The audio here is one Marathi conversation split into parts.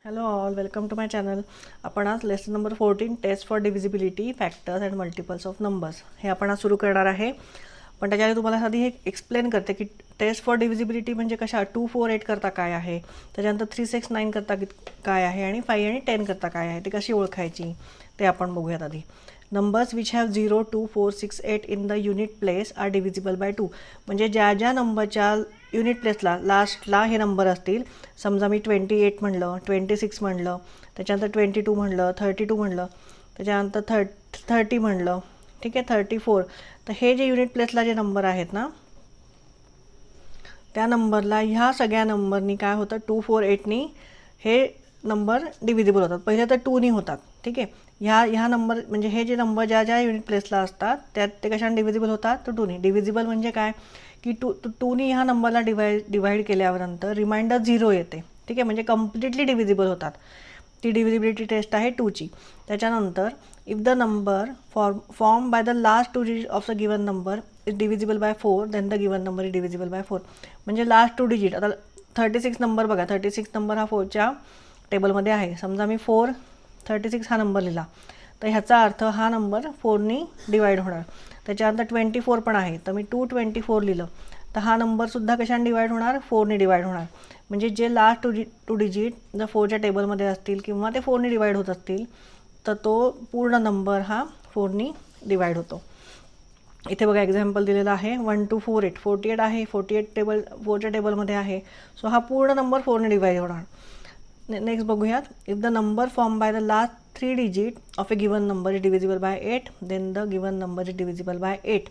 Hello all, welcome to my channel. आपण आज lesson number 14 test for divisibility factors and multiples of numbers हे आपण आज सुरू करणार आहे. पण त्याच्या आधी तुम्हाला आधी हे एक्सप्लेन करते की टेस्ट फॉर डिव्हिजिबिलिटी म्हणजे कशा 2, 4, 8 करता काय आहे, त्याच्यानंतर 3, 6, 9 करता काय आहे आणि 5 आणि 10 करता काय आहे, ते कशी ओळखायची ते आपण बघूयात आधी. Numbers which have 0, 2, 4, 6, 8 in the unit place are divisible by 2. म्हणजे ज्या ज्या नंबरच्या युनिट प्लेसला लास्टला हे नंबर असतील, समजा मी 28 म्हणलं, 26 म्हणलं, त्याच्यानंतर 22 म्हणलं, 32 म्हणलं, त्याच्यानंतर 30 म्हणलं, ठीक आहे, 34. तर हे जे युनिट प्लेसला जे नंबर आहेत ना, त्या नंबरला ह्या सगळ्या नंबरनी काय होतं, 2, 4, 8नी हे नंबर डिव्हिजिबल होतात. पहिले तर 2नी होतात, ठीक आहे. ह्या नंबर म्हणजे हे जे नंबर ज्या ज्या युनिट प्लेसला असतात त्यात ते कशाने डिव्हिजिबल होतात, तर 2नी. डिव्हिजिबल म्हणजे काय की 2नी ह्या नंबरला डिवाइड केल्यानंतर रिमाइंडर 0 येते, ठीक आहे. म्हणजे कम्प्लिटली डिव्हिजिबल होतात. ती डिव्हिजिबिलिटी टेस्ट आहे 2ची. त्याच्यानंतर if the number form by the last 2 digit of the given number is divisible by 4 then the given number is divisible by 4. म्हणजे लास्ट 2 डिजिट, आता 36 नंबर बघा, 36 नंबर हा 4च्या टेबलमध्ये आहे. समजा मी 436 हा नंबर लिहिला, तर ह्याचा अर्थ हा नंबर 4नी डिवाइड होणार. त्याच्यानंतर 24 पण आहे, तर मी 224 लिहिलं, तर हा नंबरसुद्धा कशाने डिवाइड होणार, 4नी डिवाइड होणार. म्हणजे जे लास्ट 2 डिजिट जर 4च्या टेबलमध्ये असतील किंवा ते 4नी डिवाइड होत असतील, तर तो पूर्ण नंबर हा 4नी डिवाइड होतो. इथे बघा एक्झाम्पल दिलेलं आहे 1, 2, 4, 8. 48 आहे, 48 टेबल 4च्या टेबलमध्ये आहे, सो हा पूर्ण नंबर 4ने डिवाइड होणार. नेक्स्ट बघूयात. If the number form by the last 3 digit of a given number is divisible by 8 then the given number is divisible by 8.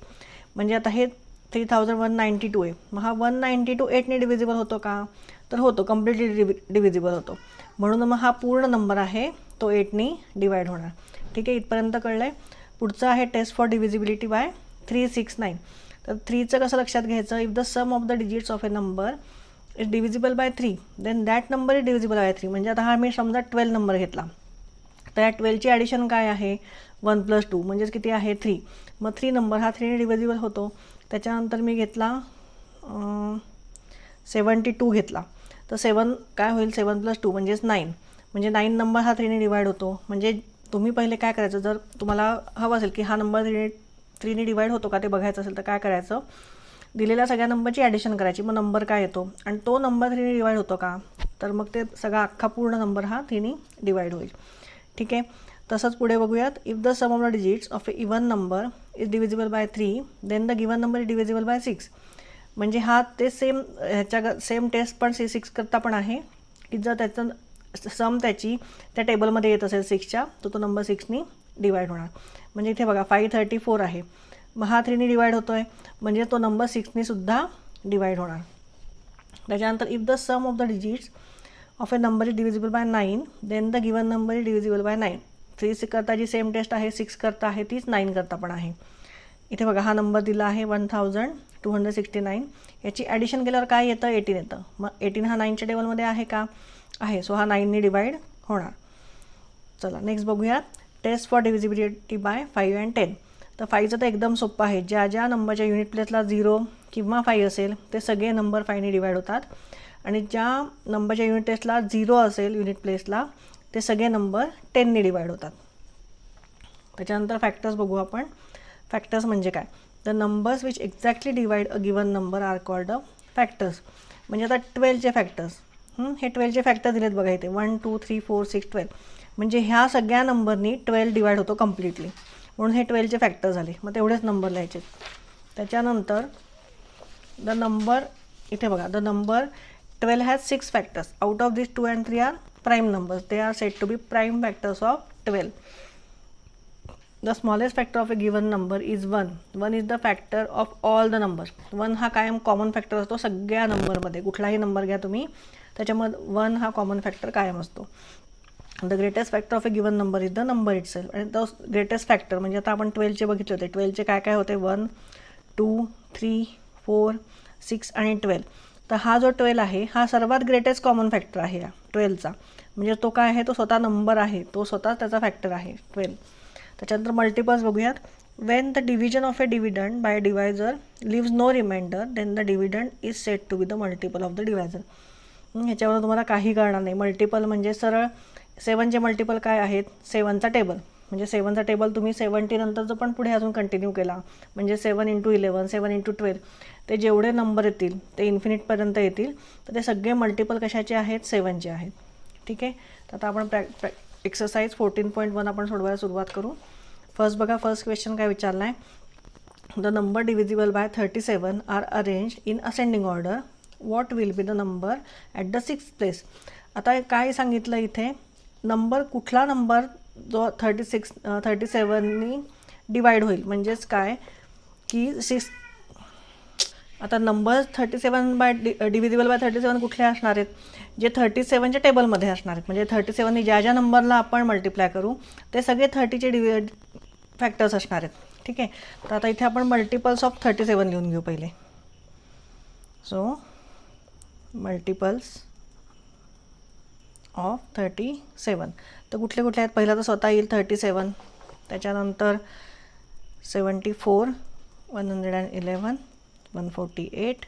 म्हणजे आता हे 3192 आहे, मग हा 192 8ने डिव्हिजिबल होतो का, तर होतो, कम्प्लिटली डिव्हिजिबल होतो. म्हणून मग हा पूर्ण नंबर आहे तो 8नी डिवाइड होणार. ठीक आहे, इथपर्यंत कळलं आहे. पुढचं आहे टेस्ट फॉर डिव्हिजिबिलिटी बाय 3, 6, 9. तर 3चं कसं लक्षात घ्यायचं, if the sum of the digits of a number is divisible by 3 then that number is divisible by 3. म्हणजे आता हा मी समजा 12 नंबर घेतला, तर या 12ची ॲडिशन काय आहे, 1 + 2 म्हणजेच किती आहे, 3. मग 3 नंबर हा 3ने डिव्हिजिबल होतो. त्याच्यानंतर मी घेतला 72 घेतला, तर 7 काय होईल, 7 + 2 म्हणजेच 9. म्हणजे 9 नंबर हा 3ने डिवाइड होतो. म्हणजे तुम्ही पहिले काय करायचं, जर तुम्हाला हवं असेल की हा नंबर 3ने डिवाइड होतो का ते बघायचं असेल, तर काय करायचं, दिलेल्या सगळ्या नंबरची ॲडिशन करायची, मग नंबर काय येतो आणि तो नंबर 3ने डिवाइड होतो का, तर मग ते सगळा अख्खा पूर्ण नंबर हा 3ने डिवाइड होईल. ठीक आहे. तसंच पुढे बघूयात. If the sum of the digits of a even number is divisible by 3 then the given number is divisible by 6. म्हणजे हा ते सेम टेस्ट पण 6 करता पण आहे की जर त्याचं सम त्या टेबलमध्ये येत असेल 6च्या, तर तो नंबर 6नी डिवाइड होणार. म्हणजे इथे बघा 534 आहे, मग हा 3ने डिवाइड होतो आहे, म्हणजे तो नंबर 6नी सुद्धा डिवाइड होणार. त्याच्यानंतर if the sum of the digits of a number is divisible by 9 then the given number is divisible by 9. 3 करता जी सेम टेस्ट आहे 6 करता आहे तीच 9 करता पण आहे. इथे बघा हा नंबर दिला आहे 1269. याची ॲडिशन केल्यावर काय येतं, 18 येतं. मग 18 हा 9च्या टेबलमध्ये आहे का, आहे, सो हा 9नी डिवाइड होणार. चला नेक्स्ट बघूया. Test for divisibility by 5 and 10. तर 5चं तर एकदम सोपं आहे. ज्या ज्या नंबरच्या युनिट प्लेसला 0 किंवा 5 असेल ते सगळे नंबर 5ने डिवाइड होतात, आणि ज्या नंबरच्या युनिट टेस्टला 0 असेल युनिट प्लेसला ते सगळे नंबर 10ने डिवाइड होतात. त्याच्यानंतर फॅक्टर्स बघू आपण. फॅक्टर्स म्हणजे काय, the numbers which exactly divide a given number are called a factors. म्हणजे आता 12चे फॅक्टर्स, हे 12चे फॅक्टर दिलेत बघा इथे, 1, 2, 3, 4, 6, 12. म्हणजे ह्या सगळ्या नंबरनी 12 डिवाइड होतो कम्प्लिटली, म्हणून हे 12चे फॅक्टर झाले. मग तेवढेच नंबर लिहायचे. त्याच्यानंतर द नंबर, इथे बघा, the number 12 has 6 factors. Out of this 2 and 3 are prime numbers. They are said to be prime factors of 12. The smallest factor of a given number is 1. 1 is the factor of all the numbers. 1 हा कायम कॉमन फॅक्टर असतो सगळ्या नंबरमध्ये. कुठलाही नंबर घ्या तुम्ही, त्याच्यामध्ये 1 हा कॉमन फॅक्टर कायम असतो. The greatest factor of a given number is the number it self. आणि द ग्रेटेस्ट फॅक्टर म्हणजे आता आपण 12चे बघितले होते. 12चे काय काय होते, 1, 2, 3, 4, 6 आणि 12. तर हा जो 12 आहे हा सर्वात ग्रेटेस्ट कॉमन फॅक्टर आहे या 12चा. म्हणजे तो काय आहे, तो स्वतः नंबर आहे, तो स्वतः त्याचा फॅक्टर आहे 12. त्याच्यानंतर मल्टिपल्स बघूयात. When the division of a dividend by divisor leaves no remainder then the dividend is said to be the multiple of the divisor. ह्याच्यावर तुम्हाला काही कळणार नाही. मल्टिपल म्हणजे सरळ 7चे मल्टिपल काय आहेत, 7चा टेबल. म्हणजे 7चा टेबल तुम्ही 70 नंतरचं पण पुढे अजून कंटिन्यू केला म्हणजे 7 × 11, 7 × 12, ते जेवढे नंबर येतील ते इन्फिनिटपर्यंत येतील, तर ते सगळे मल्टिपल कशाचे आहेत, 7चे आहेत. ठीक आहे. तर आता आपण एक्सरसाइज 14.1 आपण सोडवायला सुरुवात करू. फर्स्ट बघा, फर्स्ट क्वेश्चन काय विचारला आहे, the number divisible by 37 are arrange in ascending order, what will be the number at the 6th place. आता काय सांगितलं इथे, नंबर कुठला नंबर जो 37नी डिवाइड होईल, म्हणजेच काय की 6. आता नंबर 37 बाय डिव्हिजिबल बाय 37 कुठले असणार आहेत, जे 37च्या टेबलमध्ये असणार आहेत. म्हणजे 37नी ज्या ज्या नंबरला आपण मल्टिप्लाय करू ते सगळे 30चे फॅक्टर्स असणार आहेत. ठीक आहे. तर आता इथे आपण मल्टिपल्स ऑफ 37 लिहून घेऊ पहिले. सो मल्टिपल्स ऑफ 37 तर कुठले कुठले आहेत, पहिला तर स्वतः येईल 37, त्याच्यानंतर 74, 111, 148,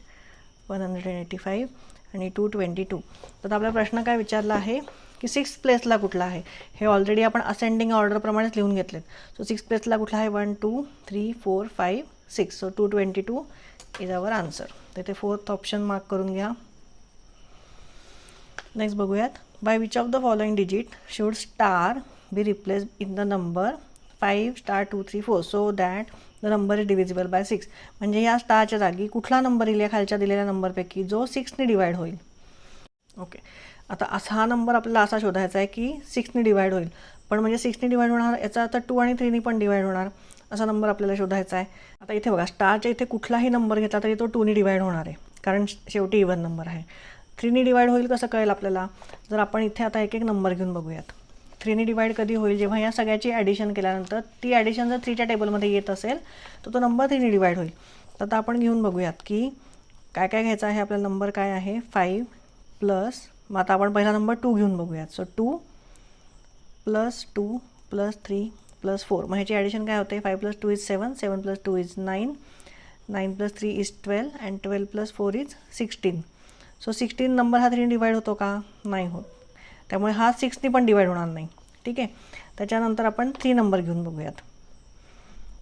185 आणि 222. तर आपला प्रश्न काय विचारला आहे की 6th प्लेसला कुठला आहे. हे ऑलरेडी आपण असेंडिंग ऑर्डरप्रमाणेच लिहून घेतलेत. सो 6th प्लेसला कुठला आहे, 1 2 3 4 5 6. So 222 is our answer. तर ते 4th ऑप्शन मार्क करून घ्या. नेक्स्ट बघूयात, by which of the following digit should star be replace in the number 5 star 2 3 4 so that the number is divisible by 6. म्हणजे या स्टारच्या जागी कुठला नंबर येईल खालच्या दिलेल्या नंबरपैकी जो 6ने डिवाइड होईल. ओके. आता असा हा नंबर आपल्याला असा शोधायचा आहे की 6ने डिवाइड होईल, पण म्हणजे 6ने डिवाइड होणार याचा अर्थ 2 आणि 3ने पण डिवाइड होणार असा नंबर आपल्याला शोधायचा आहे. आता इथे बघा, स्टारच्या इथे कुठलाही नंबर घेतला तरी तो 2ने डिवाइड होणार आहे, कारण शेवटी इव्हन नंबर आहे. 3ने डिवाइड होईल कसं कळेल आपल्याला, जर आपण इथे आता एक एक नंबर घेऊन बघूयात. 3ने डिवाइड कधी होईल, जेव्हा या सगळ्याची ॲडिशन केल्यानंतर ती ॲडिशन जर 3च्या टेबलमध्ये येत असेल तर तो नंबर 3ने डिवाइड होईल. तर आता आपण घेऊन बघूयात की काय काय घ्यायचं आहे. आपला नंबर काय आहे, 5 प्लस, मग आता आपण पहिला नंबर 2 घेऊन बघूयात. So 2 plus 2 plus 3 plus 4. मग ह्याची ॲडिशन काय होते, 5 + 2 is 7, 7 + 2 is 9, 9 + 3 is 12 and 12 + 4 is 16. So 16 number हा 3ने डिवाइड होतो का, नाही होत, त्यामुळे हा 6ने पण डिवाइड होणार नाही. ठीक आहे. त्याच्यानंतर आपण 3 नंबर घेऊन बघूयात.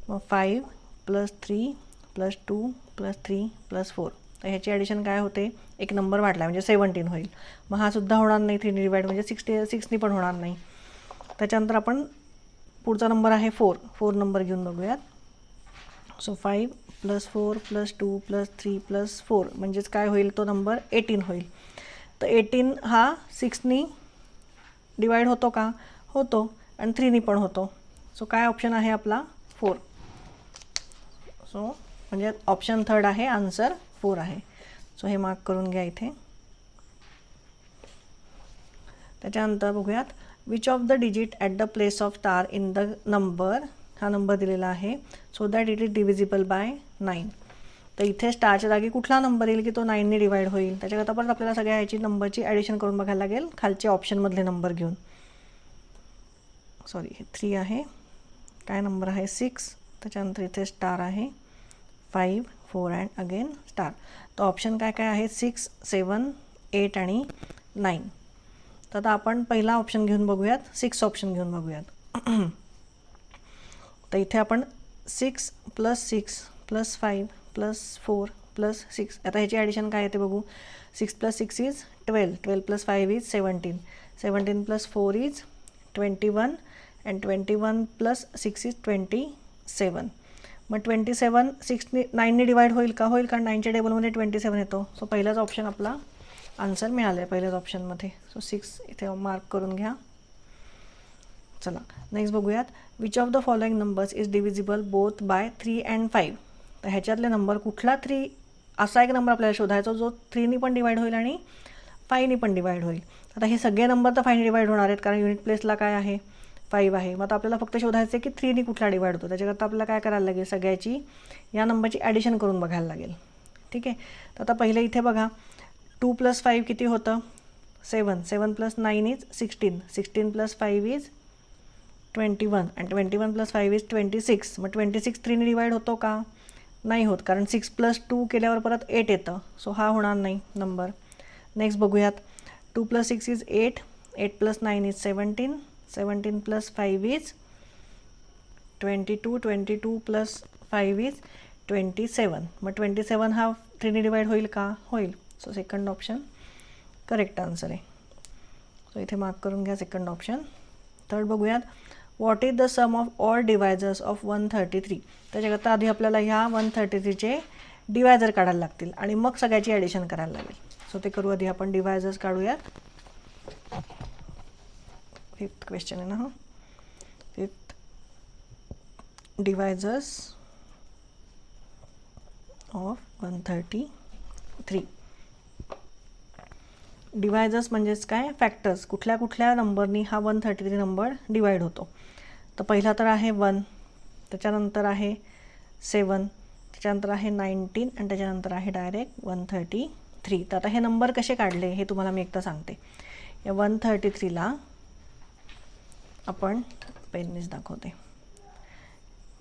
मग 5 + 3 + 2 + 3 + 4. तर ह्याची ॲडिशन काय होते, एक नंबर वाढला म्हणजे 17 होईल. मग हा सुद्धा होणार नाही 3ने डिवाइड, म्हणजे 6ने पण होणार नाही. त्याच्यानंतर आपण पुढचा नंबर आहे 4, 4 नंबर घेऊन बघूयात. सो 5 + 4 + 2 + 3 + 4 म्हणजेच काय होईल, तो नंबर 18 होईल. तर 18 हा 6ने डिवाइड होतो का, होतो, आणि 3ने पण होतो. सो काय ऑप्शन आहे आपला, 4. सो म्हणजे ऑप्शन 3rd आहे, आन्सर 4 आहे. सो हे मार्क करून घ्या इथे. त्याच्यानंतर बघूयात, which of the digit at the place of star in the number, हा नंबर दिलेला आहे, so that it is divisible by 9. तर इथे स्टारच्या जागी कुठला नंबर येईल की तो 9ने डिवाइड होईल. त्याच्याकरता पण आपल्याला सगळ्या ह्याची नंबरची ॲडिशन करून बघायला लागेल खालचे ऑप्शनमधले नंबर घेऊन. सॉरी, हे 3 आहे, काय नंबर आहे 6, त्याच्यानंतर इथे स्टार आहे 5 4 अँड अगेन स्टार. तर ऑप्शन काय काय आहे, 6 7 8 आणि 9. तर आता आपण पहिला ऑप्शन घेऊन बघूयात, 6 ऑप्शन घेऊन बघूयात. तर इथे आपण 6 + 6 + 5 + 4 + 6. आता ह्याची ॲडिशन काय येते बघू, 6 + 6 is 12, 12 + 5 is 17, 17 + 4 is 21 and 21 + 6 is 27. मग 27 6ने 9ने डिवाइड होईल का, होईल, कारण 9च्या टेबलमध्ये 27 येतो. सो पहिलाच ऑप्शन आपला आन्सर मिळालं आहे पहिल्याच ऑप्शनमध्ये. सो 6 इथे मार्क करून घ्या. चला नेक्स्ट बघूयात, which of the following numbers is divisible both by 3 and 5. तर ह्याच्यातले नंबर कुठला 3, असा एक नंबर आपल्याला शोधायचा जो 3ने पण डिवाइड होईल आणि 5ने पण डिवाइड होईल. आता हे सगळे नंबर तर 5ने डिवाइड होणार आहेत, कारण युनिट प्लेसला काय आहे, 5 आहे. मग आता आपल्याला फक्त शोधायचं आहे की 3ने कुठला डिवाइड होतो. त्याच्याकरता आपल्याला काय करायला लागेल, सगळ्याची या नंबरची ॲडिशन करून बघायला लागेल. ठीक आहे. तर आता पहिले इथे बघा, 2 + 5 किती होतं, 7, 7 + 9 इज 16, 16 + 5 इज 21 अँड 21 + 5 इज 26. मग 26 3ने डिवाइड होतो का, नाही होत, कारण 6 + 2 केल्यावर परत 8 येतं. सो हा होणार नाही नंबर. नेक्स्ट बघूयात, 2 + 6 is 8, 8 + 9 is 17, 17 + 5 is 22, 22 + 5 is 27. मग 27 हा 3 डिवाइड होईल का? होईल. So second option correct answer आहे. सो इथे मार्क करून घ्या सेकंड ऑप्शन. थर्ड बघूयात. What is the sum of all divisors of 133. त्याच्याकरता आधी आपल्याला ह्या 133चे डिवायझर काढायला लागतील आणि मग सगळ्याची ॲडिशन करायला लागेल. सो ते करू आधी आपण. डिवायझर्स काढूयात. 5th क्वेश्चन आहे ना हा. 5th divisors of 133. डिवायझर्स म्हणजेच काय? फॅक्टर्स. कुठल्या कुठल्या नंबरनी हा 133 नंबर डिवाइड होतो. तर पहिला तर आहे 1, त्याच्यानंतर आहे 7, त्याच्यानंतर आहे 19 आणि त्याच्यानंतर आहे डायरेक्ट 133. तर आता हे नंबर कसे काढले हे तुम्हाला मी एकदा सांगते. या 133ला आपण पेननीच दाखवते.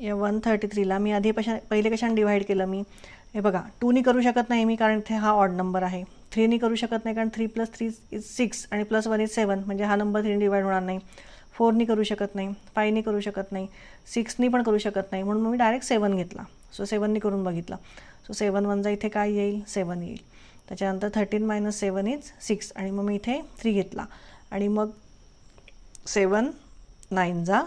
या 133ला मी आधी पहिले कशाने डिवाइड केलं मी? हे बघा, 2नी करू शकत नाही मी कारण इथे हा ऑड नंबर आहे. 3नी करू शकत नाही कारण 3 + 3 is 6 आणि +1 is 7 म्हणजे हा नंबर 3नी डिवाइड होणार नाही. 4नी करू शकत नाही, 5नी करू शकत नाही, 6नी पण करू शकत नाही, म्हणून मी डायरेक्ट 7 घेतला. सो 7नी करून बघितला. सो 7 1 इथे काय येईल? 7 येईल. त्याच्यानंतर 13 - 7 is 6 आणि मग मी इथे 3 घेतला आणि मग 7 9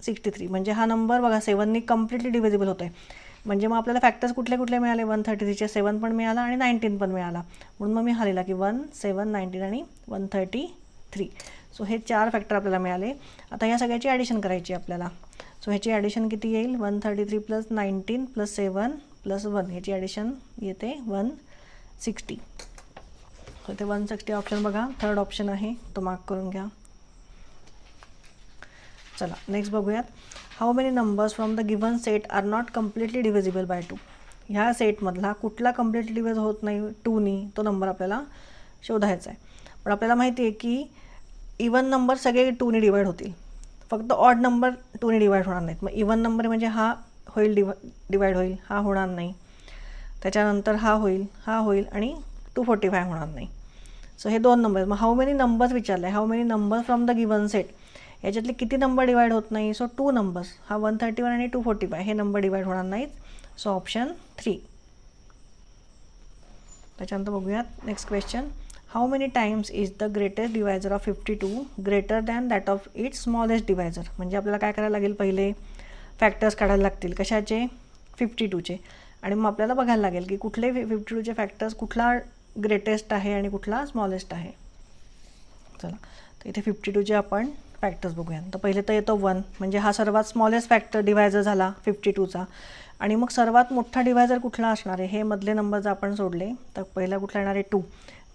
63 म्हणजे हा नंबर बघा 7नी कम्प्लिटली डिव्हिजिबल होतो आहे. म्हणजे मग आपल्याला फॅक्टर्स कुठले कुठले मिळाले? 133चे 7 पण मिळाला आणि 19 पण मिळाला. म्हणून मग मी हा लिहिला की 1 7 19 आणि 133. सो हे 4 फॅक्टर आपल्याला मिळाले. आता या सगळ्याची ॲडिशन करायची आपल्याला. सो ह्याची ॲडिशन किती येईल? 133 + 19 + 7 + 1 ह्याची ॲडिशन येते 160. सो इथे 160 ऑप्शन बघा. थर्ड ऑप्शन आहे तो मार्क करून घ्या. चला नेक्स्ट बघूयात. How many numbers from the given set are not completely divisible by 2. ह्या सेटमधला कुठला कम्प्लिटली डिव्हिज होत नाही 2नी, तो नंबर आपल्याला शोधायचा आहे. पण आपल्याला माहिती आहे की इवन नंबर सगळे 2नी डिवाइड होतील, फक्त ऑड नंबर 2नी डिवाइड होणार नाहीत. मग इवन नंबर म्हणजे हा होईल डिवाइड होईल, हा होणार नाही. त्याच्यानंतर हा होईल आणि 245 होणार नाही. सो हे 2 नंबर. मग हाऊ मेनी नंबर्स विचारलं आहे. How many number from the given set. याच्यातले किती नंबर डिवाइड होत नाही? So 2 numbers. हा 131 आणि 245 हे नंबर डिवाइड होणार नाहीत. So option 3. त्याच्यानंतर बघूयात next question. How many times is the greatest divisor of 52 greater than that of its smallest divisor. म्हणजे आपल्याला काय करायला लागेल? पहिले फॅक्टर्स काढायला लागतील. कशाचे? 52चे. आणि मग आपल्याला बघायला लागेल की कुठले 52चे फॅक्टर्स कुठला ग्रेटेस्ट आहे आणि कुठला स्मॉलेस्ट आहे. चला तर इथे 52चे आपण फॅक्टर्स बघूया. तर पहिले तर येतो 1 म्हणजे हा सर्वात स्मॉलेस्ट फॅक्टर डिवायझर झाला 52चा. आणि मग सर्वात मोठा डिवायझर कुठला असणार आहे? हे मधले नंबर जर आपण सोडले तर पहिला कुठला येणार आहे? 2.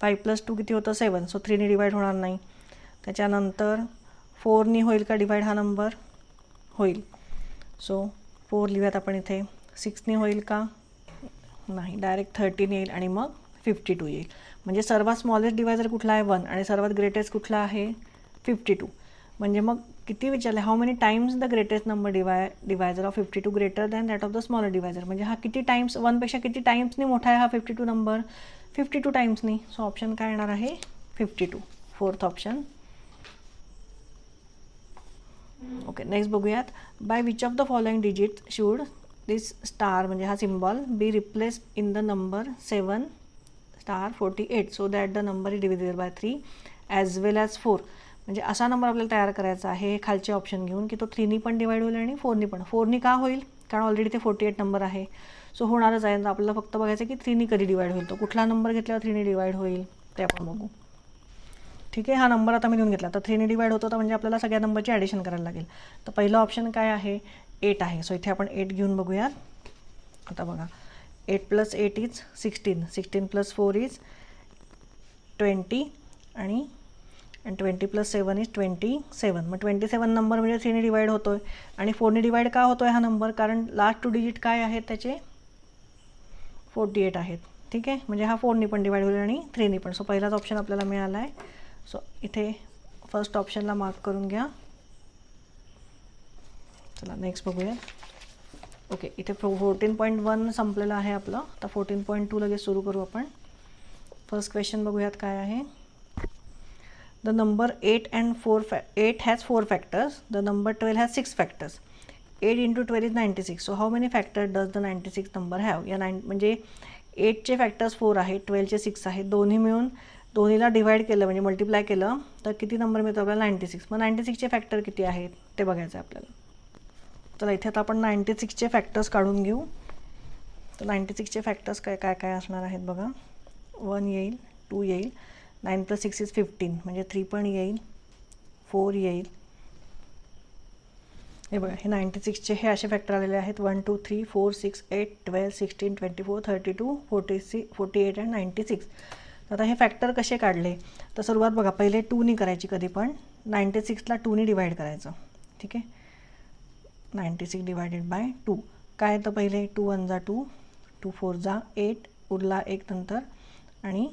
5 + 2 किती होतं? 7. सो 3नी डिवाइड होणार नाही. त्याच्यानंतर 4नी होईल का डिवाइड हा नंबर? होईल. सो 4 लिहूयात आपण इथे. 6नी होईल का? नाही. डायरेक्ट 13 येईल आणि मग 52 येईल. म्हणजे सर्वात स्मॉलेस्ट डिवायझर कुठला आहे? 1 आणि सर्वात ग्रेटेस्ट कुठला आहे? 52. म्हणजे मग किती विचारले? How many times the greatest number divisor of 52 greater than that of the smaller divisor. म्हणजे हा किती टाइम्स 1पेक्षा किती टाइम्सनी मोठा आहे हा 52 नंबर? 52 टाइम्सनी. सो ऑप्शन काय येणार आहे? 52. 4th option. ओके नेक्स्ट बघूयात. By which of the following digit should this star म्हणजे हा symbol B replace in the number 7 * 48 so that the number is divisible by 3 as well as 4. म्हणजे असा नंबर आपल्याला तयार करायचा आहे खालचे ऑप्शन घेऊन की तो 3नी पण डिवाइड होईल आणि 4नी पण. 4नी का होईल? कारण ऑलरेडी ते 48 नंबर आहे. सो होणारच आहे. तर आपल्याला फक्त बघायचं की 3नी कधी डिवाइड होईल. तो कुठला नंबर घेतल्यावर 3नी डिवाइड होईल ते आपण बघू. ठीक आहे. हा नंबर आता मी लिहून घेतला. तर 3नी डिवाइड होतो तर म्हणजे आपल्याला सगळ्या नंबरची ॲडिशन करायला लागेल. तर पहिलं ऑप्शन काय आहे? 8 आहे. सो इथे आपण 8 घेऊन बघूयात. आता बघा 8 + 8 is 16. 16 + 4 is 20 आणि 20 + 7 is 27. मग 27 नंबर म्हणजे 3नी डिवाइड होतो आहे. आणि 4नी डिवाइड का होतो आहे हा नंबर? कारण लास्ट 2 डिजिट काय आहेत त्याचे? 48 आहेत. ठीक आहे. म्हणजे हा 4नी पण डिवाइड होईल आणि 3नी पण. सो पहिलाच ऑप्शन आपल्याला मिळाला आहे. सो इथे फर्स्ट ऑप्शनला मार्क करून घ्या. चला नेक्स्ट बघूया. ओके इथे 14.1 संपलेलं आहे आपलं. आता 14.2 लगेच सुरू करू आपण. फर्स्ट क्वेश्चन बघूयात काय आहे. The number 8 has 4 factors. The number 12 has 6 factors. 8 into 12 is 96. So how many factors does the 96 number have? या म्हणजे 8चे फॅक्टर्स 4 आहेत, 12चे 6 आहेत. दोन्ही मिळून दोन्हीला डिवाइड केलं म्हणजे मल्टिप्लाय केलं तर किती नंबर मिळतो आपल्याला? 96. मग 96चे फॅक्टर किती आहेत ते बघायचं आहे आपल्याला. चला इथे आता आपण 96चे फॅक्टर्स काढून घेऊ. तर 96चे फॅक्टर्स काय काय काय असणार आहेत बघा. 1 येईल, 2 येईल, 9 + 6 is 15 म्हणजे 3 पण येईल, 4 येईल. हे बघा हे 96चे हे असे फॅक्टर आलेले आहेत. 1 2 3 4 6 8 12 16 24 32 46 48 आणि 96. आता हे फॅक्टर कसे काढले तर सुरुवात बघा पहिले 2नी करायची. कधी पण 96ला 2नी डिवाइड करायचं. ठीक आहे. 96 डिवायडेड बाय 2 काय तर पहिले 2 1 जा 2, 2 4 जा 8, उरला 1 नंतर आणि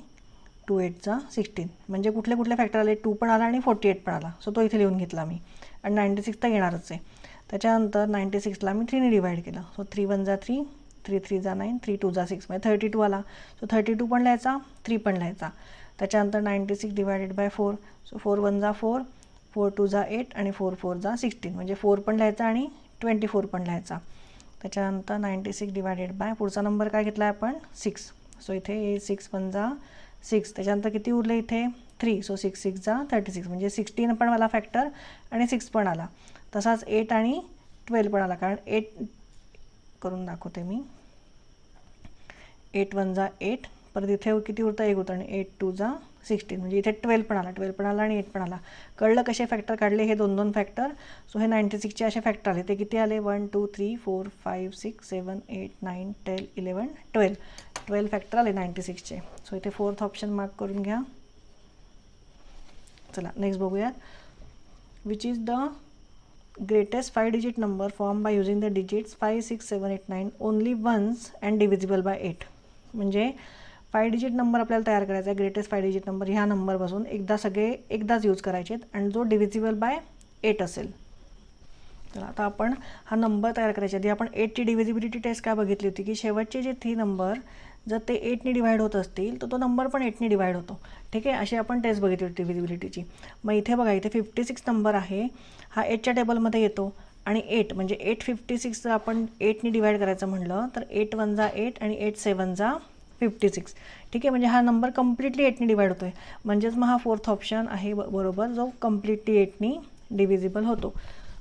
2 8 जा 16. म्हणजे कुठले कुठले फॅक्टर आले? 2 पण आला आणि 48 पण आला. सो तो इथे लिहून घेतला मी. आणि 96 तर येणारच आहे. त्याच्यानंतर 96ला मी 3नी डिवाइड केलं. सो 3 1 जा 3, 3 3 जा 9, 3 2 जा 6 म्हणजे 32 आला. सो 32 पण लिहायचा, 3 पण लिहायचा. त्याच्यानंतर 96 डिवायडेड बाय 4. सो 4 1 जा 4, 4 2 जा 8 आणि 4 4 जा 16 म्हणजे 4 पण लिहायचा आणि 24 पण लिहायचा. त्याच्यानंतर 96 डिवायडेड बाय पुढचा नंबर काय घेतला आहे आपण? 6. सो इथे 6 1 जा 6. त्याच्यानंतर किती उरले इथे? 3. सो 6 6 जा 36 म्हणजे 16 पण आला फॅक्टर आणि 6 पण आला. तसाच 8 आणि 12 पण आला. कारण 8 करून दाखवते मी. 8 1 जा 8, परत इथे किती उरतं? 1 होतं आणि 8 2 जा 16 म्हणजे इथे 12 पण आला, 12 पण आला आणि 8 पण आला. कळलं कसे फॅक्टर काढले? हे 2 फॅक्टर. सो हे 96चे असे फॅक्टर आले. ते किती आले? 1 2 3 4 5 6 7 8 9 10 11 12. 12 फॅक्टर आले 96चे. सो इथे 4th ऑप्शन मार्क करून घ्या. चला नेक्स्ट बघूयात. Which is the greatest 5-digit number formed by using the digits 5 6 7 8 9 only once and divisible by 8. म्हणजे 5-digit नंबर आपल्याला तयार करायचा आहे. ग्रेटेस्ट 5-digit नंबर ह्या नंबरपासून एकदाच यूज करायचे आणि जो डिव्हिजिबल बाय 8 असेल. तर आता आपण हा नंबर तयार करायच्या आधी आपण 8ची डिव्हिजिबिलिटी टेस्ट काय बघितली होती की शेवटचे जे 3 नंबर जर ते 8नी डिवाइड होत असतील तर तो नंबर पण 8नी डिवाइड होतो. ठीक आहे. अशी आपण टेस्ट बघितली होती डिव्हिजिबिलिटीची. मग इथे बघा इथे 56 नंबर आहे, हा 8च्या टेबलमध्ये येतो आणि 8 म्हणजे 856 जर आपण 8नी डिवाइड करायचं म्हटलं तर 8 1 जा 8 आणि 8 7 जा 56. ठीक आहे. म्हणजे हा नंबर कम्प्लिटली 8नी डिवाइड होतो आहे. म्हणजेच मग हा 4th ऑप्शन आहे बरोबर, जो कम्प्लिटली 8नी डिव्हिजिबल होतो.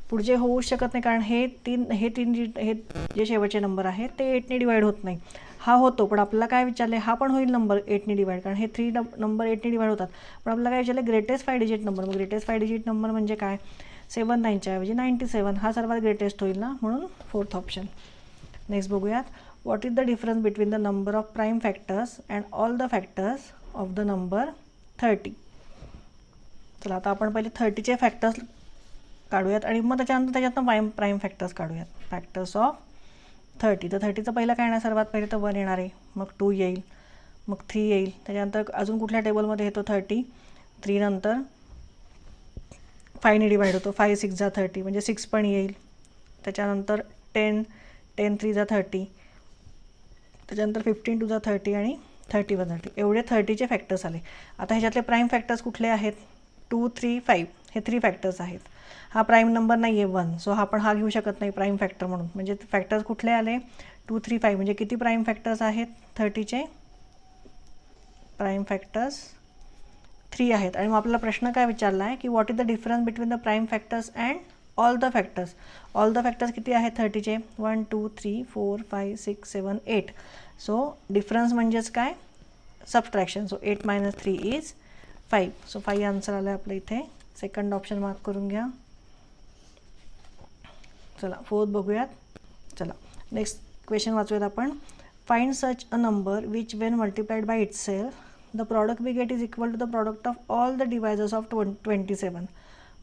पुढचे होऊ शकत नाही कारण हे तीन जे शेवटचे नंबर आहेत ते 8नी डिवाइड होत नाही. हा होतो पण आपल्याला काय विचारले? हा पण होईल नंबर 8नी डिवाइड कारण हे 3 नंबर 8नी डिवाइड होतात. पण आपल्याला काय विचारले? Greatest 5-digit number. मग ग्रेटेस्ट 5-digit नंबर म्हणजे काय? 7 9च्या ऐवजी 97 हा सर्वात ग्रेटेस्ट होईल ना, म्हणून 4th ऑप्शन. नेक्स्ट बघूयात. What is the difference between the number of prime factors and all the factors of the number 30. चला आता आपण पहिले 30चे फॅक्टर्स काढूयात आणि मग त्याच्यातनं प्राईम फॅक्टर्स काढूयात. Factors of 30. तर 30चं पहिलं काय येणार? सर्वात पहिले तर 1 येणार आहे, मग 2 येईल, मग 3 येईल. त्याच्यानंतर अजून कुठल्या टेबलमध्ये येतो 30? 3 नंतर 5नी डिवाइड होतो. 5 6 जा 30 म्हणजे 6 पण येईल. त्याच्यानंतर 10 3 जा 30. त्याच्यानंतर 15 2 जा 30 आणि 30 1 30. एवढे 30चे फॅक्टर्स आले. आता ह्याच्यातले प्राईम फॅक्टर्स कुठले आहेत? 2 3 5 हे 3 फॅक्टर्स आहेत. हा प्राईम नंबर नाही आहे 1. सो आपण हा घेऊ शकत नाही प्राईम फॅक्टर म्हणून. म्हणजे फॅक्टर्स कुठले आले? 2 3 5. म्हणजे किती प्राईम फॅक्टर्स आहेत 30चे? प्राईम फॅक्टर्स 3 आहेत. आणि मग आपल्याला प्रश्न काय विचारला आहे की what is the difference between the prime factors and all the factors. All the factors किती आहेत 30चे? 1 2 3 4 5 6 7 8. सो डिफरन्स म्हणजेच काय? Subtraction. So 8 - 3 is 5. So 5 answer आलं आहे आपलं इथे. सेकंड ऑप्शन मार्क करून घ्या. चला 4th बघूयात. चला नेक्स्ट क्वेश्चन वाचूयात आपण. Find such a number which when multiplied by itself the product we get is equal to the product of all the divisors of 27.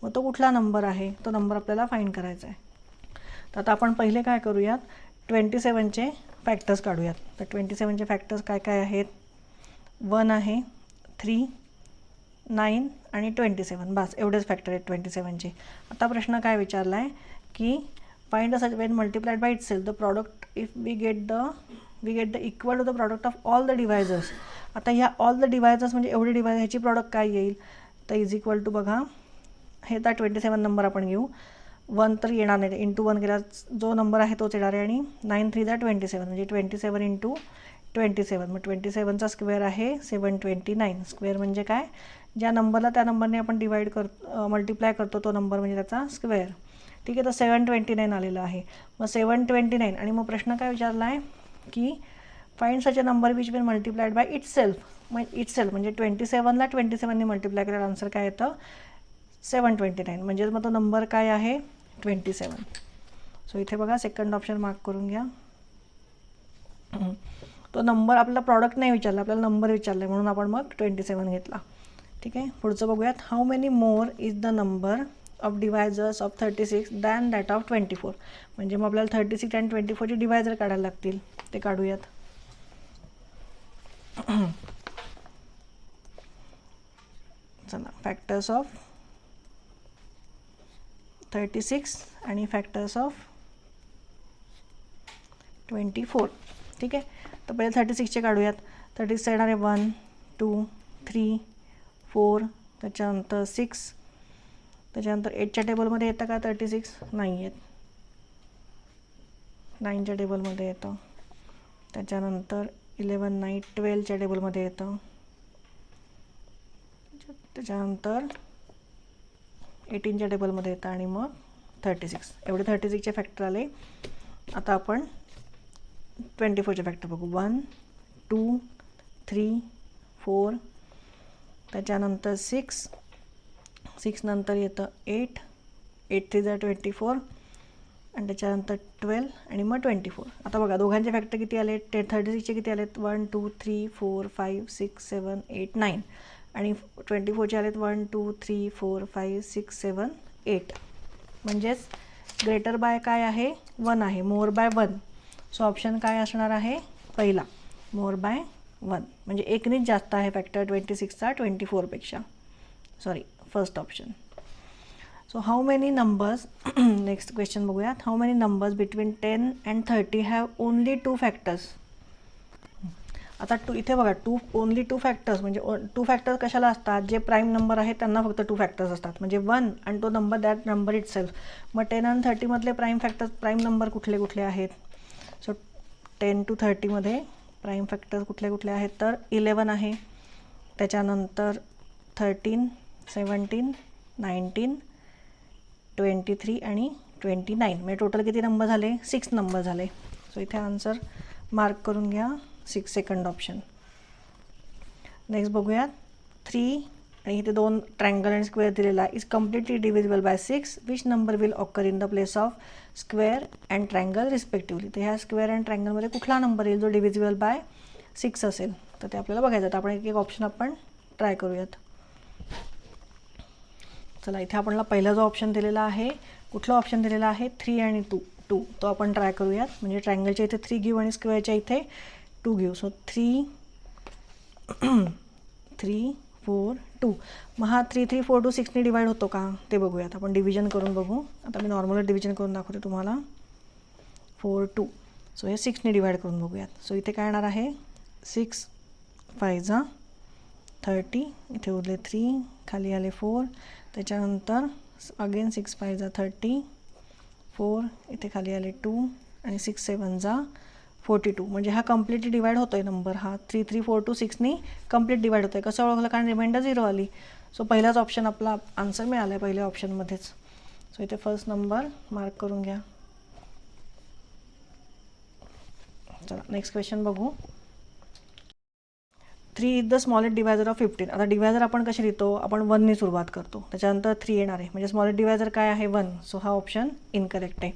मग तो कुठला नंबर आहे? तो नंबर आपल्याला फाइंड करायचा आहे. तर आता आपण पहिले काय करूयात? 27चे फॅक्टर्स काढूयात. तर 27चे फॅक्टर्स काय काय आहेत? 1 आहे, 3 9 आणि 27. बस एवढेच फॅक्टर आहेत 27चे. आता प्रश्न काय विचारला आहे की find such when multiplied by itself the product if we get the equal to the product of all the divisors. आता ह्या ऑल द डिवायजर्स म्हणजे एवढे डिवायजर ह्याची प्रॉडक्ट काय येईल? तर इज इक्वल टू बघा, हे तर 27 नंबर आपण घेऊ. 1 तर येणार नाही, इंटू 1 केला जो नंबर आहे तोच येणार आहे. आणि 9 3 27 म्हणजे 27 इंटू 27. मग 27चा स्क्वेअर आहे 729. स्क्वेअर म्हणजे काय, ज्या नंबरला त्या नंबरने आपण डिवाईड करतो, मल्टिप्लाय करतो, तो नंबर म्हणजे त्याचा स्क्वेअर. ठीक आहे, तर 729 आलेलं आहे. मग 729 आणि मग प्रश्न काय विचारला आहे की find such a number which will multiplied by itself. मग इटसेल्फ म्हणजे 27ला 27ने मल्टिप्लाय केल्यावर आन्सर काय येतं 729. म्हणजेच मग तो नंबर काय आहे 27. सो इथे बघा सेकंड ऑप्शन मार्क करून घ्या. तो नंबर आपल्याला प्रॉडक्ट नाही विचारला, आपल्याला नंबर विचारला आहे म्हणून आपण मग 27 घेतला. ठीक आहे, पुढचं बघूयात. How many more is the number of divisors of 36 than that of 24. म्हणजे मग आपल्याला 36 आणि 24चे डिवायझर काढायला लागतील, ते काढूयात. चला, फॅक्टर्स ऑफ 36 आणि फॅक्टर्स ऑफ 24. ठीक आहे, तर पहिले 36चे काढूयात. 36 येणार आहे 1 2 3 4, त्याच्यानंतर 6, त्याच्यानंतर 8च्या टेबलमध्ये येतं का 36? नाही येत. 9च्या टेबलमध्ये येतं. त्याच्यानंतर 11 नाही 12च्या टेबलमध्ये येतं. त्याच्यानंतर 18च्या टेबलमध्ये येतं आणि मग 36. एवढे 36चे फॅक्टर आले. आता आपण 24चे फॅक्टर बघू. 1 2 3 4, त्याच्यानंतर 6 नंतर येतं 8 3 24 आणि त्याच्यानंतर 12 आणि मग 24. आता बघा दोघांचे फॅक्टर किती आले, 36चे किती आलेत 1 2 3 4 5 6 7 8 9 आणि 24चे आलेत 1 2 3 4 5 6 7 8. म्हणजेच ग्रेटर बाय काय आहे 1 आहे, मोर बाय 1. सो ऑप्शन काय असणार आहे पहिला, मोर बाय 1. म्हणजे एकनेच जास्त आहे फॅक्टर 26चा 24पेक्षा. Sorry, first option. So how many numbers, next question बघूयात. How many numbers between 10 and 30 have only 2 factors. आता इथे बघा ओनली 2 फॅक्टर्स म्हणजे 2 फॅक्टर्स कशाला असतात, जे प्राईम नंबर आहेत त्यांना फक्त 2 फॅक्टर्स असतात. म्हणजे 1 आणि तो number that number it self. मग 10 आणि 30मधले प्राईम नंबर कुठले कुठले आहेत. सो 10 to 30मध्ये प्राईम फॅक्टर्स कुठले कुठले आहेत तर 11 आहे, त्याच्यानंतर 13 17 19 23 आणि 29. म्हणजे टोटल किती नंबर झाले 6 नंबर झाले. सो इथे आन्सर मार्क करून घ्या 6, सेकंड ऑप्शन. नेक्स्ट बघूयात 3 आणि इथे 2 ट्रायंगल आणि स्क्वेअर दिलेला आहे. Is completely divisible by 6. Which number will occur in the place of square and triangle respectively. तर ह्या स्क्वेअर अँड ट्रायंगलमध्ये कुठला नंबर येईल जो डिव्हिजिबल बाय 6 असेल, तर ते आपल्याला बघायचं. तर आपण एक एक ऑप्शन आपण ट्राय करूयात. चला, इथे आपल्याला पहिला जो ऑप्शन दिलेला आहे, कुठला ऑप्शन दिलेला आहे 3 आणि 2, तो आपण ट्राय करूयात. म्हणजे ट्रायंगलच्या इथे 3 घेऊ आणि स्क्वेअरच्या इथे 2 घेऊ. सो 3 3 4 2. मग हा 3 3 4 2 6ने डिवाईड होतो का ते बघूयात. आपण डिव्हिजन करून बघू. आता मी नॉर्मल डिव्हिजन करून दाखवते तुम्हाला. 4 2. सो हे 6ने डिवाईड करून बघूयात. सो इथे काय येणार आहे 6 5 30, इथे उरले 3, खाली आले 4, त्याच्यानंतर अगेन 6 5 30 4, इथे खाली आले 2 आणि 6 7 42. म्हणजे हा कम्प्लिटली डिवाईड होतो आहे नंबर. हा 3 3 4 2 6ने कम्प्लीट डिवाईड होतो आहे. कसं ओळखलं, कारण रिमाइंडर 0 आली. सो पहिलाच ऑप्शन आपला आन्सर मिळाला आहे पहिल्या ऑप्शनमध्येच. सो इथे फर्स्ट नंबर मार्क करून घ्या. चला, नेक्स्ट क्वेश्चन बघू. 3 is the smallest divisor of 15. आता डिवायझर आपण कशी लिहितो, आपण 1ने सुरुवात करतो, त्याच्यानंतर 3 येणार आहे. म्हणजे स्मॉलेस्ट डिवायझर काय आहे 1. सो हा ऑप्शन इनकरेक्ट आहे.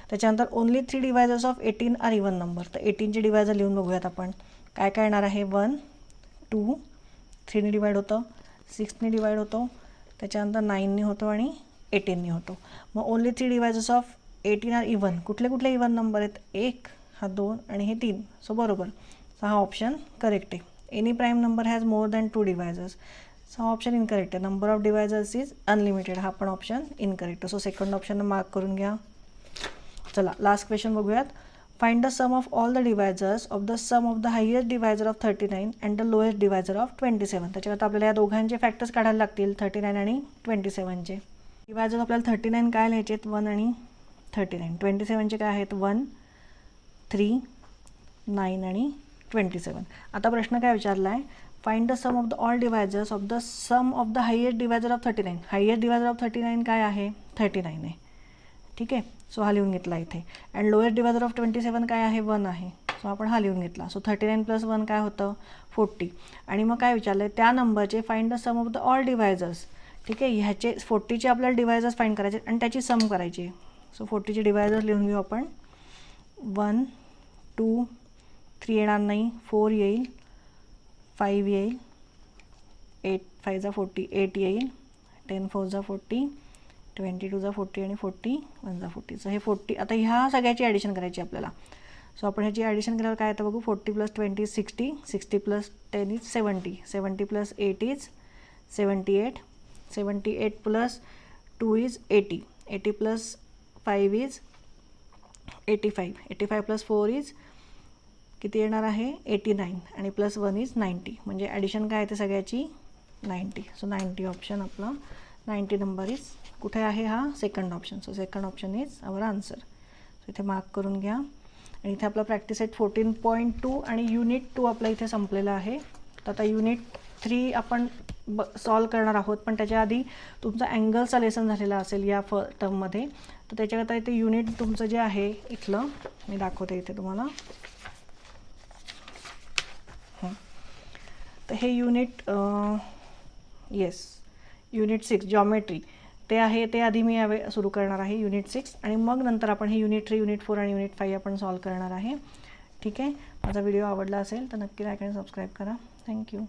त्याच्यानंतर only 3 divisors of 18 are even number. तर 18चे डिवायझर लिहून बघूयात आपण. काय काय येणार आहे 1 2, 3ने डिवाईड होतं, 6ने डिवाईड होतो, त्याच्यानंतर 9ने होतो आणि 18ने होतो. मग only 3 divisors of 18 are even. कुठले कुठले इवन नंबर आहेत, 1 हा 2 आणि हे 3. सो बरोबर. सो हा ऑप्शन करेक्ट आहे. Any prime number has more than 2 divisors. So हा ऑप्शन इनकरेक्ट आहे. Number of divisors is unlimited. हा पण option incorrect. So second option mark करून घ्या. चला, लास्ट क्वेश्चन बघूयात. Find the sum of all the divisors of the sum of the highest divisor of 39 and the lowest divisor of 27. त्याच्याकरता आपल्याला या दोघांचे फॅक्टर्स काढायला लागतील, 39 आणि 27चे. डिवायझर आपल्याला 39 काय लिहायचे आहेत, 1 आणि 39. 27चे काय आहेत, 1, 3, 9 आणि 27. आता प्रश्न काय विचारला आहे, find the sum of the all divisors of the sum of the highest divisor of 39. Highest divisor of 39 काय आहे, 39 आहे. ठीक आहे, सो हा लिहून घेतला इथे. अँड लोएस्ट डिवायझर ऑफ 27 काय आहे, 1 आहे. सो आपण हा लिहून घेतला. सो 39 + 1 काय होतं, 40. आणि मग काय विचारलं आहे, त्या नंबरचे find the sum of the all divisors. ठीक आहे, ह्याचे 40चे आपल्याला डिवायझर्स फाइंड करायचे आणि त्याची सम करायची. सो 40चे डिवायझर्स लिहून घेऊ आपण. 1, 2, 3 येणार नाही, 4 येईल, 5 येईल, 8 5 जा 40, 8 येईल, 10 4 जा 40, 22 जा 40 आणि 41 जा 40. सो हे 40. आता ह्या सगळ्याची ॲडिशन करायची आपल्याला. सो आपण ह्याची ॲडिशन केल्यावर काय येतं बघू, 40 + 20 = 60, 60 + 10 = 70, 70 + 8 = 78, 78 + 2 = 80, 80 + 5 = 85, 85 + 4 = किती येणार आहे, 89 आणि +1 = 90. म्हणजे ॲडिशन काय आहे ते सगळ्याची 90. सो 90 ऑप्शन आपला, 90 नंबर इज कुठे आहे, हा second option. So second option is our answer. So इथे मार्क करून घ्या. आणि इथे आपला प्रॅक्टिस सेट 14.2 आणि युनिट 2 आपला इथे संपलेला आहे. तर आता युनिट 3 आपण सॉल्व करणार आहोत, पण त्याच्या आधी तुमचा अँगलचा लेसन झालेला असेल या टर्ममध्ये. तर त्याच्याकरता इथे युनिट तुमचं जे आहे इथलं मी दाखवते इथे तुम्हाला. तर हे युनिट येस युनिट 6 जॉमेट्री ते आहे, ते आधी मी यावे सुरू करणार आहे युनिट 6. आणि मग नंतर आपण हे युनिट 3, युनिट 4 आणि युनिट 5 आपण सॉल्व करणार आहे. ठीक आहे, माझा व्हिडिओ आवडला असेल तर नक्की लाईक आणि सबस्क्राईब करा. थँक्यू.